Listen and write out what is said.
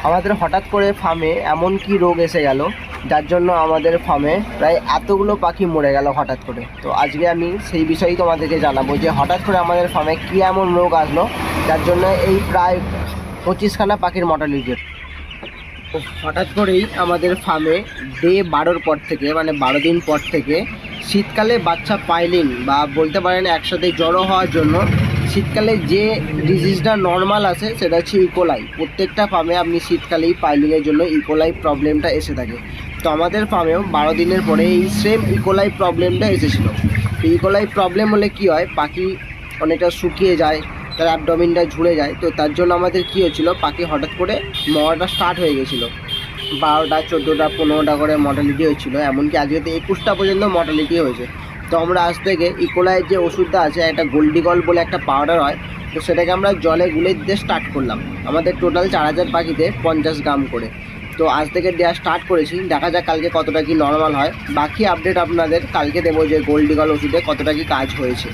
আমাদের হঠাৎ করে ফার্মে এমন কি রোগ এসে গেল যার জন্য আমাদের ফার্মে প্রায় এতগুলো পাখি মরে গেল হঠাৎ করে। তো আজকে আমি সেই বিষয়েই তোমাদেরকে জানাবো যে হঠাৎ করে আমাদের ফার্মে কী এমন রোগ আসলো যার জন্য এই প্রায় 25খানা পাখির মর্টালিটি। তো হঠাৎ করেই আমাদের ফার্মে ডে 12 পর থেকে মানে 12 দিন পর থেকে শীতকালে বাচ্চা পাইলিন বা বলতে পারেন একসাথে জড়ো হওয়ার জন্য শীতকালে যে ডিজিজটা নর্মাল আসে সেটা হচ্ছে ইকোলাই। প্রত্যেকটা ফার্মে আপনি শীতকালেই পাইলিংয়ের জন্য ইকোলাই প্রবলেমটা এসে থাকে। তো আমাদের ফার্মেও 12 দিনের পরে এই সেম ইকোলাই প্রবলেমটা এসেছিলো। তো ইকোলাই প্রবলেম হলে কি হয়, পাখি অনেকটা শুকিয়ে যায়, তার অ্যাবডোমিনটা ঝুলে যায়। তো তার জন্য আমাদের কী হচ্ছিলো, পাখি হঠাৎ করে মরাটা স্টার্ট হয়ে গেছিলো। 12টা 14টা 15টা করে মর্টালিটি হচ্ছিলো, এমনকি আজকে তো 21টা পর্যন্ত মর্টালিটি হয়েছে। তো আমরা আজ থেকে ইকোলাইয়ের যে ওষুধটা আছে, একটা গোল্ডিগল বলে একটা পাউডার হয়, তো সেটাকে আমরা জলে গুলে দিতে স্টার্ট করলাম। আমাদের টোটাল 4000 পাখিতে 50 গ্রাম করে। তো আজ থেকে দেওয়া স্টার্ট করেছি, দেখা যাক কালকে কতটা কি নর্মাল হয়। বাকি আপডেট আপনাদের কালকে দেবো যে গোল্ডিগল ওষুধে কতটা কি কাজ হয়েছে।